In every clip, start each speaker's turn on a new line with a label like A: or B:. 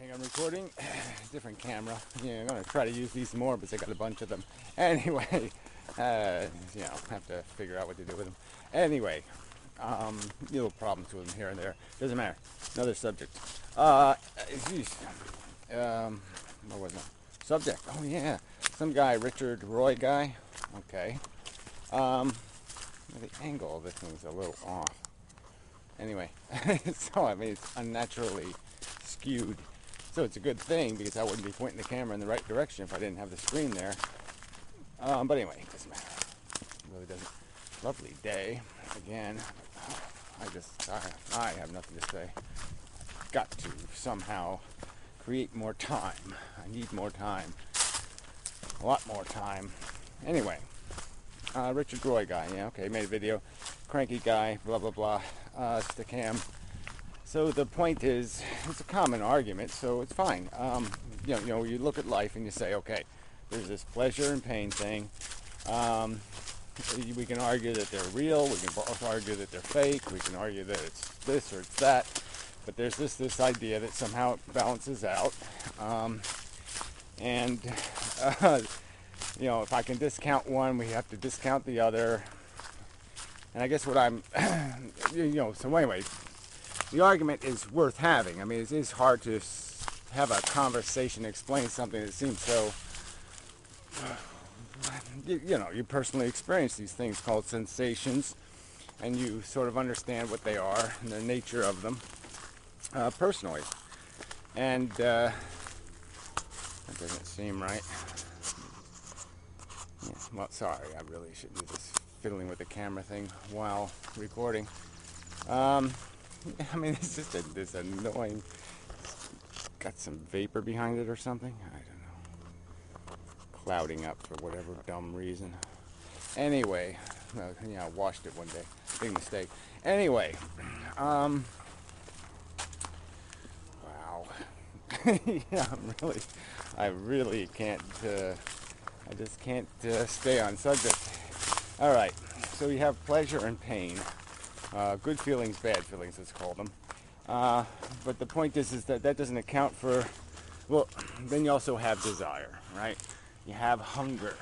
A: think I'm recording. Different camera. Yeah, I'm gonna try to use these more because I got a bunch of them. Anyway, have to figure out what to do with them. Anyway, little problems with them here and there. Doesn't matter. Another subject. Geez. What was it? Subject. Oh yeah, some guy, Richard Roy guy. Okay. The angle of this thing's a little off. Anyway, so I mean it's unnaturally skewed. So it's a good thing because I wouldn't be pointing the camera in the right direction if I didn't have the screen there. But anyway, it doesn't matter. It really doesn't. Lovely day again. I have nothing to say. Got to somehow create more time. I need more time. A lot more time. Anyway, Richard Roy guy. Yeah, okay, made a video. Cranky guy. Blah blah blah. Stick ham. So the point is, it's a common argument, so it's fine. You look at life and you say, okay, there's this pleasure and pain thing. We can argue that they're real. We can both argue that they're fake. We can argue that it's this or it's that. But there's this idea that somehow it balances out. If I can discount one, we have to discount the other. And I guess what I'm, so anyway, the argument is worth having. I mean, it is hard to have a conversation, explain something that seems so, you personally experience these things called sensations, and you sort of understand what they are and the nature of them personally. And that doesn't seem right. Yeah, well, sorry, I really shouldn't do this fiddling with the camera thing while recording. I mean, it's just this annoying, got some vapor behind it or something. I don't know. Clouding up for whatever dumb reason. Anyway, I washed it one day. Big mistake. Anyway, wow. Yeah, I really can't, I just can't stay on subject. All right, so you have pleasure and pain. Good feelings, bad feelings, let's call them. But the point is that doesn't account for, well, then you also have desire, right? You have hunger.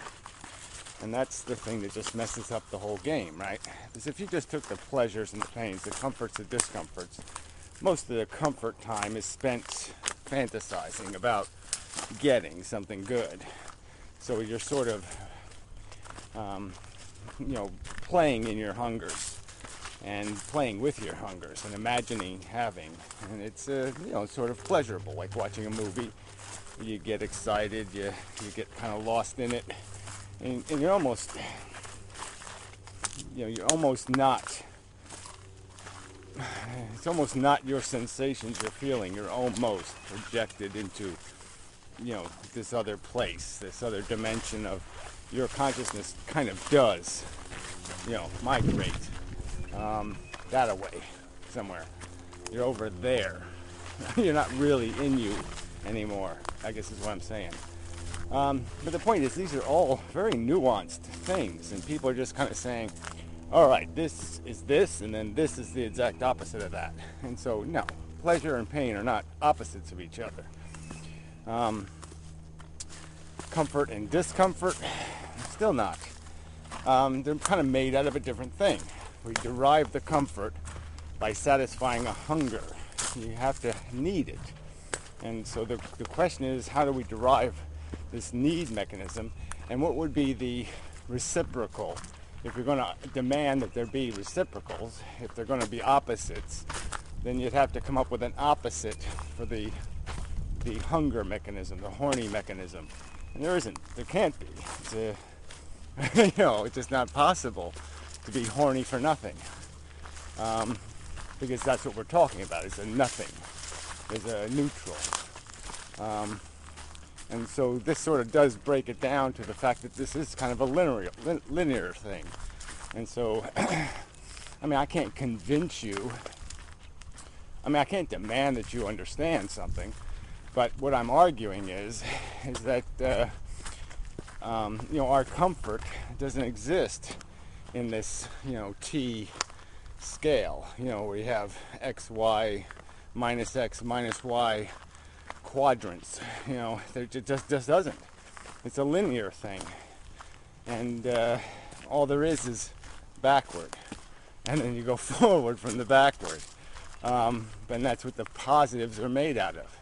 A: And that's the thing that just messes up the whole game, right? Because if you just took the pleasures and the pains, the comforts, the discomforts, most of the comfort time is spent fantasizing about getting something good. So you're sort of, playing in your hungers. And playing with your hungers and imagining having, and it's sort of pleasurable, like watching a movie. You get excited, you get kind of lost in it, and you're almost, you're almost not. It's almost not your sensations you're feeling. You're almost projected into, this other place, this other dimension of your consciousness. Kind of does, migrate. That away somewhere. You're over there. You're not really in you anymore, I guess is what I'm saying. But the point is, these are all very nuanced things, and people are just kind of saying, all right, this is this, and then this is the exact opposite of that. And so, no, pleasure and pain are not opposites of each other. Comfort and discomfort, still not. They're kind of made out of a different thing. We derive the comfort by satisfying a hunger. You have to need it. And so the question is, how do we derive this need mechanism? And what would be the reciprocal? If you're going to demand that there be reciprocals, if they're going to be opposites, then you'd have to come up with an opposite for the hunger mechanism, the horny mechanism. And there isn't. There can't be. It's just not possible to be horny for nothing, because that's what we're talking about. It's a nothing. It's a neutral, and so this sort of does break it down to the fact that this is kind of a linear thing. And so, I mean, I can't convince you. I mean, I can't demand that you understand something, but what I'm arguing is that our comfort doesn't exist in this, T scale, we have x, y, minus x, minus y, quadrants. You know, it just doesn't. It's a linear thing, and all there is backward, and then you go forward from the backward. And that's what the positives are made out of.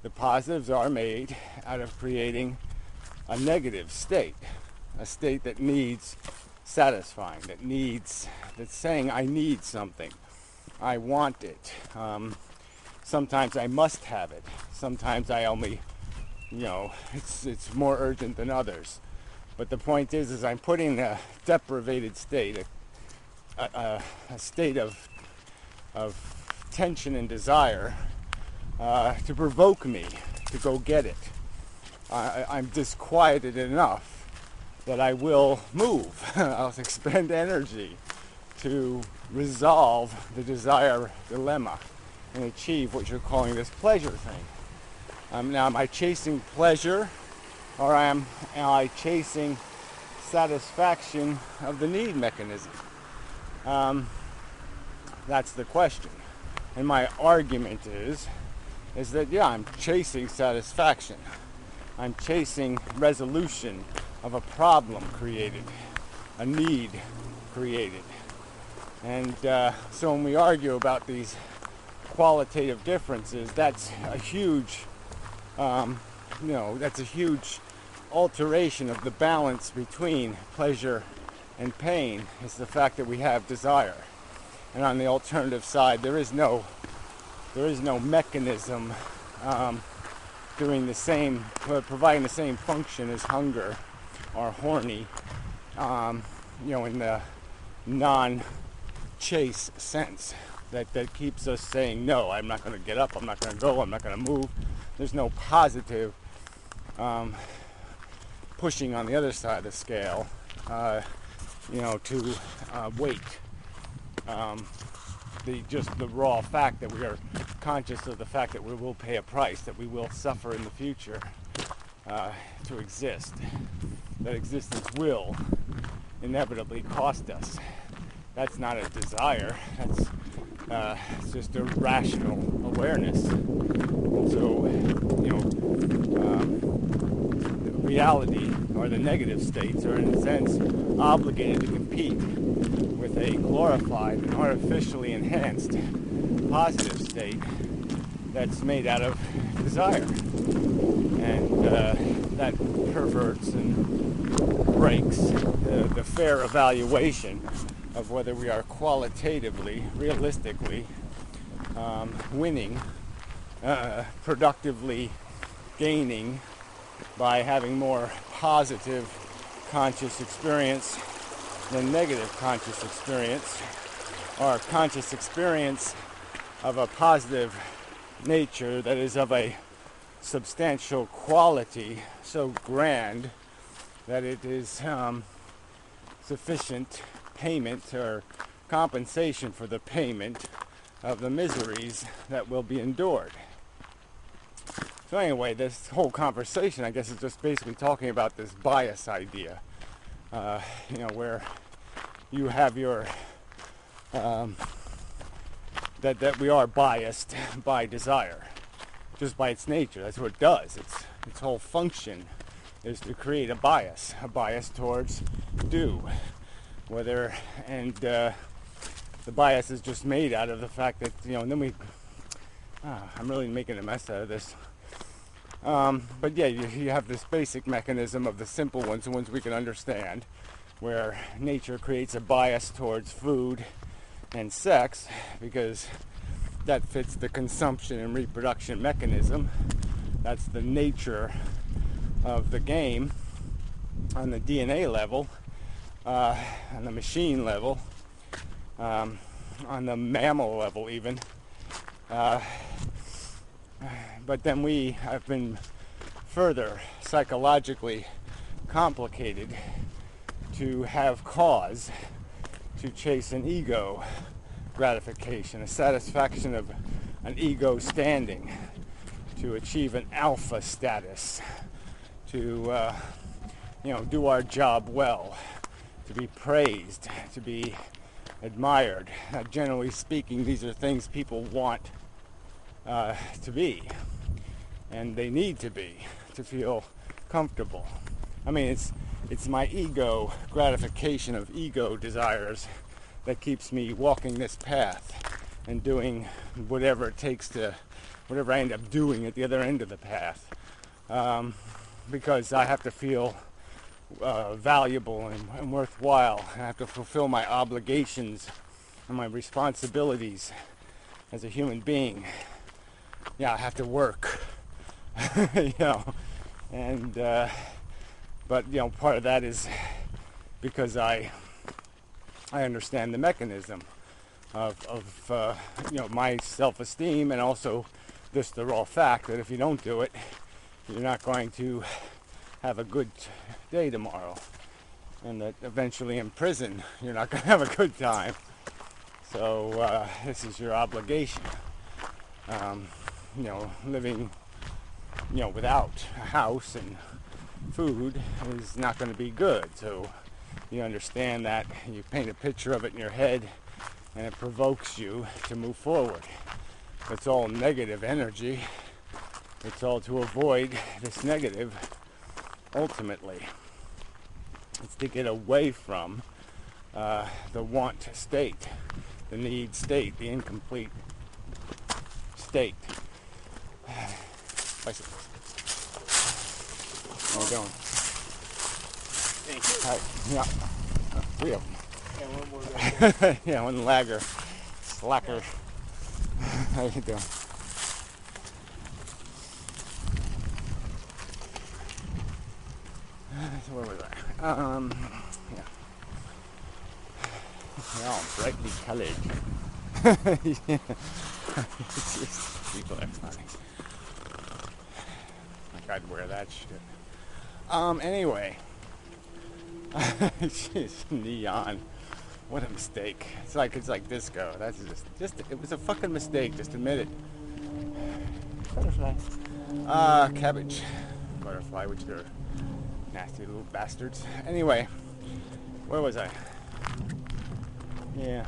A: The positives are made out of creating a negative state, a state that needs satisfying, that's saying I need something, I want it. Sometimes I must have it. Sometimes I only, it's more urgent than others. But the point is I'm putting a deprivated state, a state of tension and desire to provoke me to go get it. I'm disquieted enough that I will move. I'll expend energy to resolve the desire dilemma and achieve what you're calling this pleasure thing. Now, am I chasing pleasure, or am I chasing satisfaction of the need mechanism? That's the question. And my argument is that, yeah, I'm chasing satisfaction. I'm chasing resolution of a problem created, a need created. And so when we argue about these qualitative differences, that's a huge, that's a huge alteration of the balance between pleasure and pain. Is the fact that we have desire. And on the alternative side, there is no mechanism providing the same function as hunger or horny, in the non-chase sense that keeps us saying, no, I'm not going to get up, I'm not going to go, I'm not going to move. There's no positive pushing on the other side of the scale, to wait. The raw fact that we are conscious of the fact that we will pay a price, that we will suffer in the future to exist, that existence will inevitably cost us. That's not a desire. It's just a rational awareness. So, reality, or the negative states, are in a sense obligated to compete with a glorified and artificially enhanced positive state that's made out of desire. And that perverts and breaks the fair evaluation of whether we are qualitatively, realistically winning, productively gaining by having more positive conscious experience than negative conscious experience, or conscious experience of a positive nature that is of a substantial quality, so grand that it is sufficient payment or compensation for the payment of the miseries that will be endured. So anyway, this whole conversation, I guess, is just basically talking about this bias idea, where you have your that we are biased by desire, just by its nature. That's what it does. Its whole function is to create a bias towards do, the bias is just made out of the fact that, and then I'm really making a mess out of this. But yeah, you have this basic mechanism of the simple ones, the ones we can understand, where nature creates a bias towards food and sex because that fits the consumption and reproduction mechanism. That's the nature of the game on the DNA level, on the machine level, on the mammal level even. But then we have been further psychologically complicated to have cause to chase an ego gratification, a satisfaction of an ego standing, to achieve an alpha status, to do our job well, to be praised, to be admired. Generally speaking, these are things people want to be. and they need to be to feel comfortable. I mean, it's my ego gratification of ego desires that keeps me walking this path and doing whatever it takes to, whatever I end up doing at the other end of the path, because I have to feel valuable and worthwhile. I have to fulfill my obligations and my responsibilities as a human being. Yeah, I have to work, you know, and but you know, part of that is because I understand the mechanism of you know, my self-esteem, and also just the raw fact that if you don't do it, you're not going to have a good day tomorrow, and that eventually in prison you're not going to have a good time. So this is your obligation. You know, living, you know, without a house and food is not going to be good. So you understand that, you paint a picture of it in your head, and it provokes you to move forward. It's all negative energy. It's all to avoid this negative. Ultimately, it's to get away from the want state, the need state, the incomplete state. Bicycle. How you doing?
B: Thank you.
A: Hi. Yeah. Three of them.
B: Yeah, one more guy.
A: Yeah, one lagger. Slacker. How you doing? So where was I? Yeah. They're all brightly colored. Yeah. People are funny. Like I'd wear that shit. Anyway. Jeez, neon. What a mistake. It's like disco. That's just it was a fucking mistake, just admit it. Butterfly. Cabbage. Butterfly, which they're nasty little bastards. Anyway, where was I? Yeah.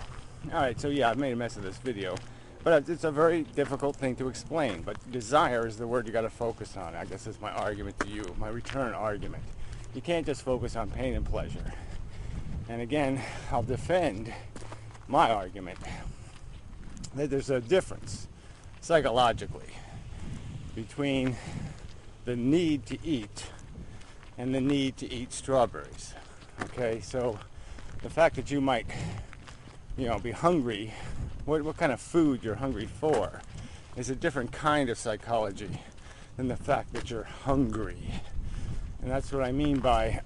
A: Alright, so yeah, I've made a mess of this video. But it's a very difficult thing to explain. But desire is the word you got to focus on. I guess that's my argument to you, my return argument. You can't just focus on pain and pleasure. And again, I'll defend my argument that there's a difference psychologically between the need to eat and the need to eat strawberries. Okay, so the fact that you might, you know, be hungry, what kind of food you're hungry for, is a different kind of psychology than the fact that you're hungry. And that's what I mean by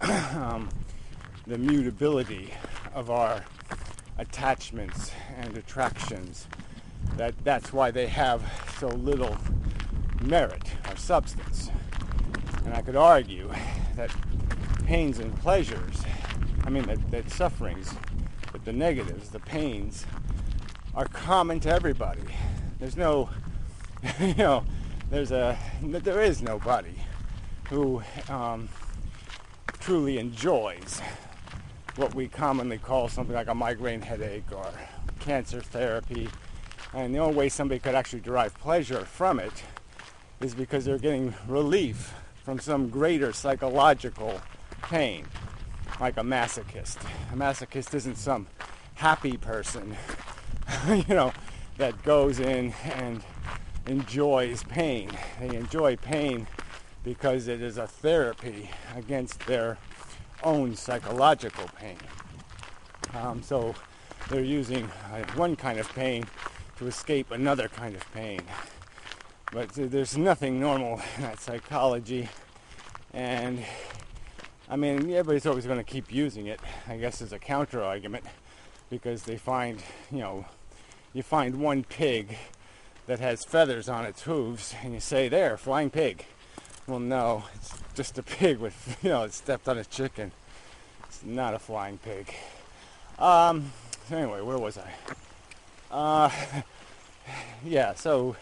A: the mutability of our attachments and attractions. That's why they have so little merit or substance. And I could argue that pains and pleasures, I mean that sufferings, but the negatives, the pains, are common to everybody. There's no, you know, there is nobody who truly enjoys what we commonly call something like a migraine headache or cancer therapy. And the only way somebody could actually derive pleasure from it is because they're getting relief from some greater psychological pain, like a masochist. A masochist isn't some happy person, you know, that goes in and enjoys pain. They enjoy pain because it is a therapy against their own psychological pain. So they're using one kind of pain to escape another kind of pain. But there's nothing normal in that psychology. And I mean, everybody's always going to keep using it, I guess, as a counter argument, because they find, you know, you find one pig that has feathers on its hooves, and you say, there, flying pig. Well, no, it's just a pig with, you know, it stepped on a chicken. It's not a flying pig. Anyway, where was I? Yeah, so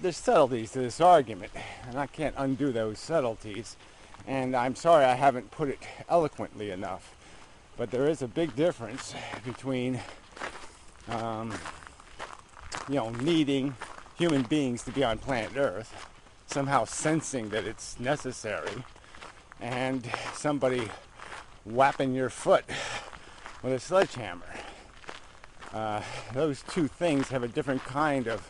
A: there's subtleties to this argument, and I can't undo those subtleties. And I'm sorry I haven't put it eloquently enough, but there is a big difference between, you know, needing human beings to be on planet Earth, somehow sensing that it's necessary, and somebody whapping your foot with a sledgehammer. Those two things have a different kind of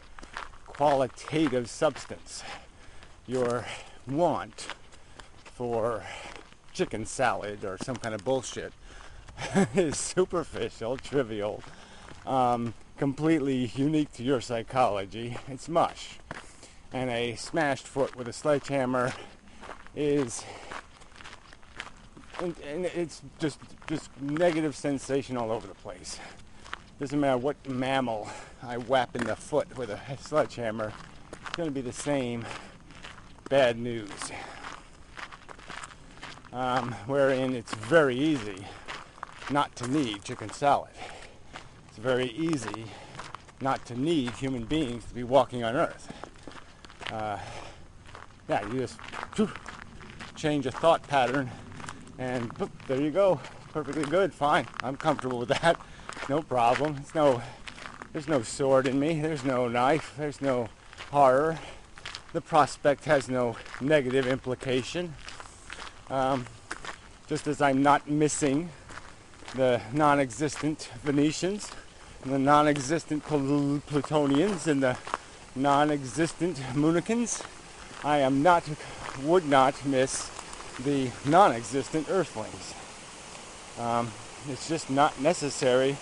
A: qualitative substance. Your want for chicken salad or some kind of bullshit is superficial, trivial, completely unique to your psychology. It's mush. And a smashed foot with a sledgehammer is, and it's just negative sensation all over the place. Doesn't matter what mammal I whap in the foot with a sledgehammer, it's going to be the same bad news. Wherein it's very easy not to need chicken salad. It's very easy not to need human beings to be walking on Earth. Yeah, you just change a thought pattern and boop, there you go. Perfectly good, fine. I'm comfortable with that. No problem. There's no sword in me. There's no knife. There's no horror. The prospect has no negative implication. Just as I'm not missing the non-existent Venetians, and the non-existent Plutonians, and the non-existent Moonicans, I would not miss the non-existent Earthlings. It's just not necessary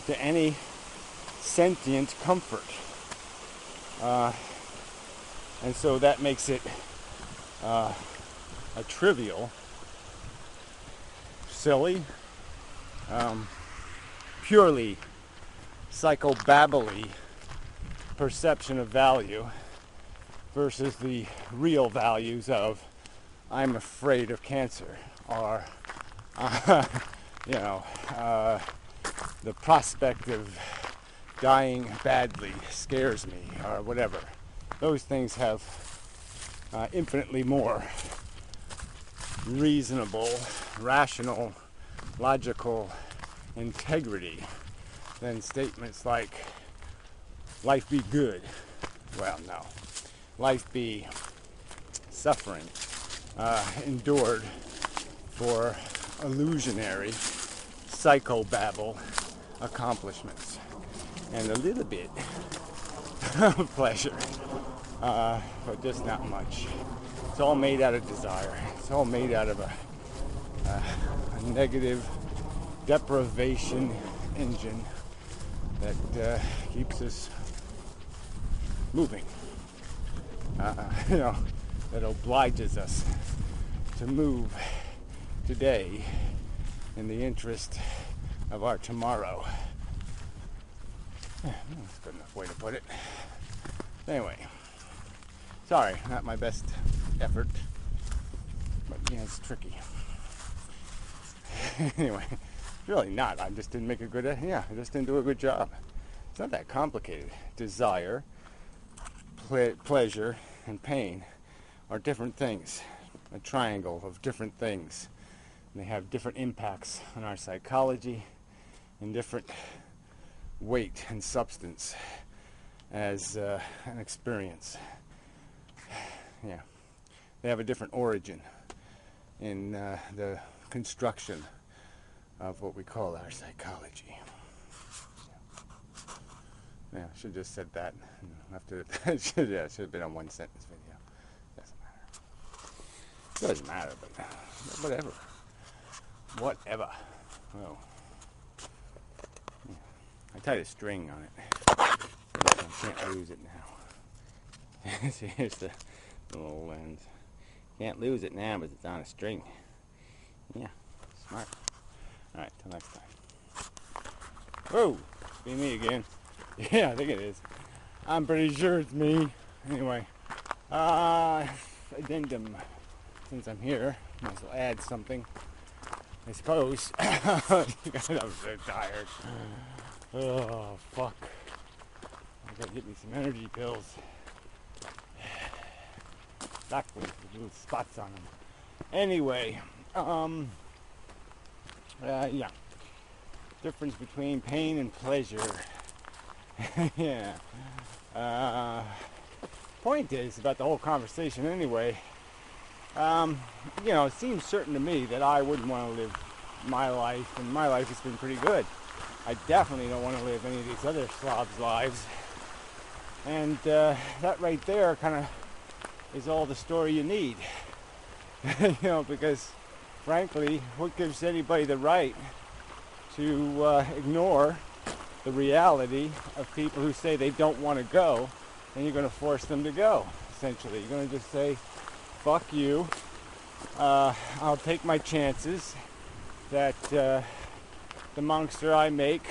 A: to any sentient comfort. And so that makes it a trivial, silly, purely psychobabbly perception of value versus the real values of I'm afraid of cancer, or the prospect of dying badly scares me, or whatever. Those things have infinitely more reasonable, rational, logical integrity than statements like life be good. Well, no. Life be suffering, endured for illusionary psychobabble accomplishments, and a little bit of pleasure, but just not much. It's all made out of desire. It's all made out of a negative deprivation engine that keeps us moving. That obliges us to move today in the interest of our tomorrow. That's a good enough way to put it. Anyway, sorry, not my best effort, but yeah, it's tricky. Anyway, really not. I just didn't make a good, I just didn't do a good job. It's not that complicated. Desire, pleasure, and pain are different things. A triangle of different things. And they have different impacts on our psychology and different weight and substance as an experience. Yeah. They have a different origin in the construction of what we call our psychology. Yeah, I should have just said that. After it should have been a one sentence video. Doesn't matter, but whatever. Whatever. Oh. Yeah. I tied a string on it. I can't lose it now. See, here's the little lens. Can't lose it now because it's on a string. Yeah, smart. Alright, till next time. Whoa! Be me again. Yeah, I think it is. I'm pretty sure it's me. Anyway, addendum. Since I'm here, might as well add something. I suppose. I'm so tired. Oh, fuck. I gotta get me some energy pills. Black ones with little spots on them. Anyway, yeah. Difference between pain and pleasure. Yeah. point is about the whole conversation anyway. It seems certain to me that I wouldn't want to live my life, and my life has been pretty good. I definitely don't want to live any of these other slobs' lives. And that right there kind of is all the story you need. Because frankly, what gives anybody the right to ignore the reality of people who say they don't want to go, and you're going to force them to go, essentially. You're going to just say, fuck you, I'll take my chances that the monster I make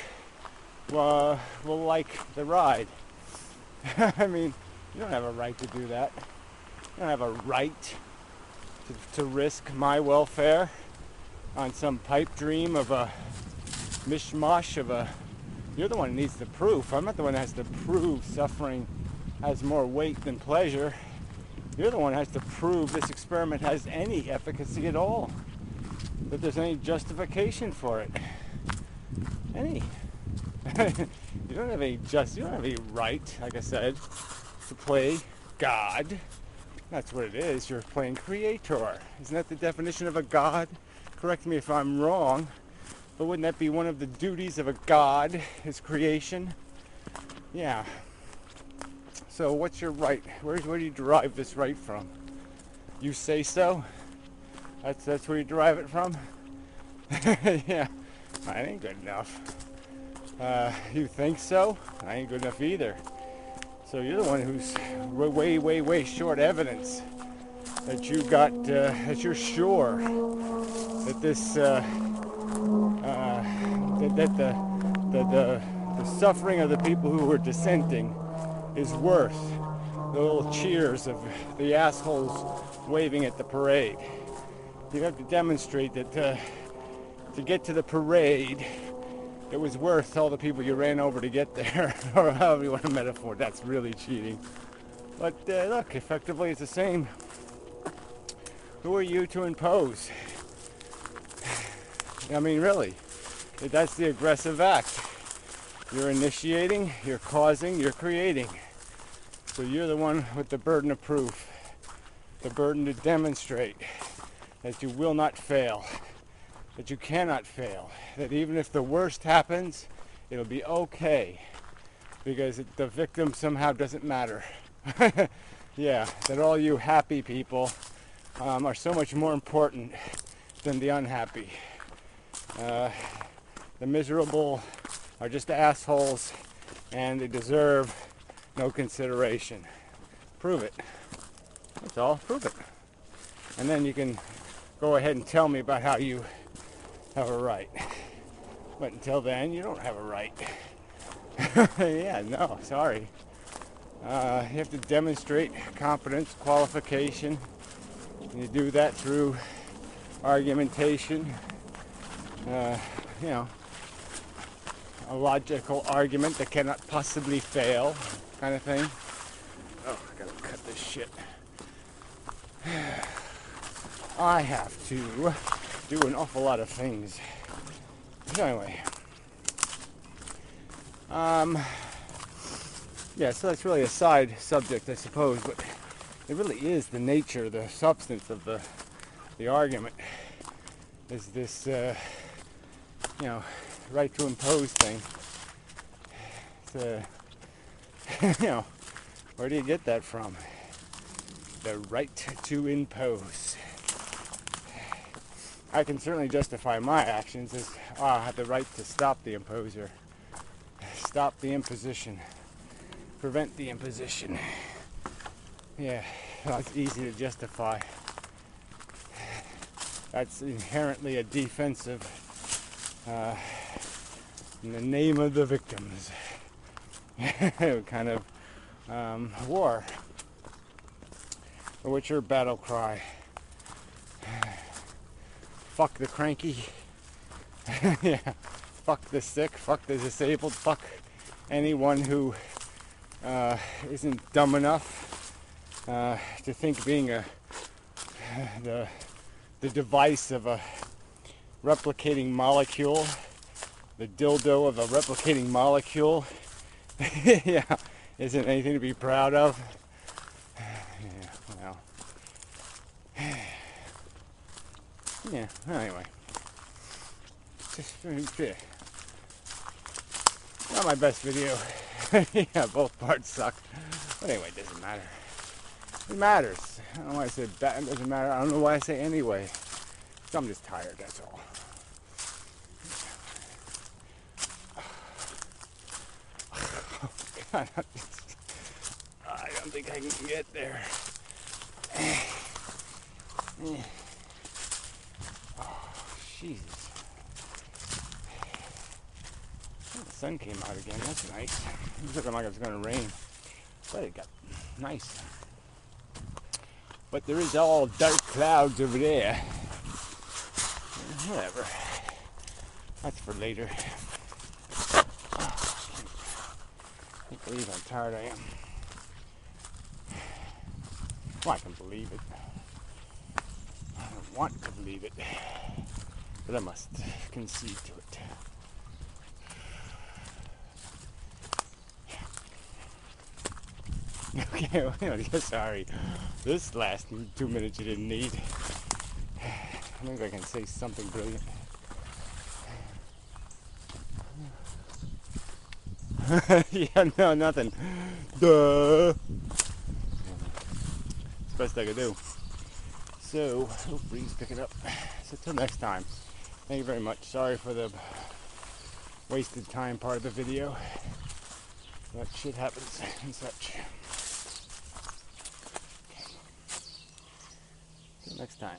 A: will like the ride. I mean, you don't have a right to do that. You don't have a right to risk my welfare on some pipe dream of a mishmash of a... You're the one who needs the proof. I'm not the one that has to prove suffering has more weight than pleasure. You're the one who has to prove this experiment has any efficacy at all, that there's any justification for it. Any. You don't have any right, like I said, to play God. That's what it is. You're playing creator. Isn't that the definition of a god? Correct me if I'm wrong, but wouldn't that be one of the duties of a god, is creation? Yeah. So what's your right? Where do you derive this right from? You say so? That's where you derive it from? Yeah. I ain't good enough. You think so? I ain't good enough either. So you're the one who's way short evidence that you got, that you're sure that this, that the suffering of the people who were dissenting is worth the little cheers of the assholes waving at the parade. You have to demonstrate that to get to the parade, it was worth all the people you ran over to get there, or however you want to metaphor. That's really cheating. But look, effectively it's the same. Who are you to impose? I mean, really, that's the aggressive act. You're initiating, you're causing, you're creating. So you're the one with the burden of proof, the burden to demonstrate that you will not fail, that you cannot fail, that even if the worst happens, it'll be okay, because the victim somehow doesn't matter. Yeah, that all you happy people are so much more important than the unhappy. The miserable are just assholes, and they deserve no consideration. Prove it. That's all. Prove it. And then you can go ahead and tell me about how you have a right. But until then, you don't have a right. Yeah, no, sorry. You have to demonstrate competence, qualification. And you do that through argumentation. A logical argument that cannot possibly fail, kind of thing. Oh, I gotta cut this shit. I have to do an awful lot of things. So anyway, yeah, so that's really a side subject, I suppose, but it really is the nature, the substance of the argument. Is this, right to impose thing. It's, where do you get that from? The right to impose. I can certainly justify my actions as I have the right to stop the imposer, stop the imposition, prevent the imposition. Yeah, that's easy to justify. That's inherently a defensive, in the name of the victims, kind of war. Or what's your battle cry? Fuck the cranky. Yeah. Fuck the sick. Fuck the disabled. Fuck anyone who isn't dumb enough to think being the device of a replicating molecule, the dildo of a replicating molecule, yeah, isn't anything to be proud of. now. Yeah, anyway. Not my best video. Yeah, both parts sucked. But anyway, it doesn't matter. It matters. I don't know why I say that. It doesn't matter. I don't know why I say anyway. So I'm just tired, that's all. Oh, God. I don't think I can get there. Oh, Jesus. Oh, the sun came out again. That's nice. It was looking like it was going to rain. But it got nice. But there is all dark clouds over there. Whatever. That's for later. Oh, I can't believe how tired I am. Well, I can believe it. I don't want to believe it. But I must concede to it. Okay, well, sorry. This last 2 minutes you didn't need. I think I can say something brilliant. Yeah, no, nothing. Duh. It's the best I could do. So, hopefully he's picking up. So, till next time. Thank you very much. Sorry for the wasted time part of the video. But shit happens and such. Till next time.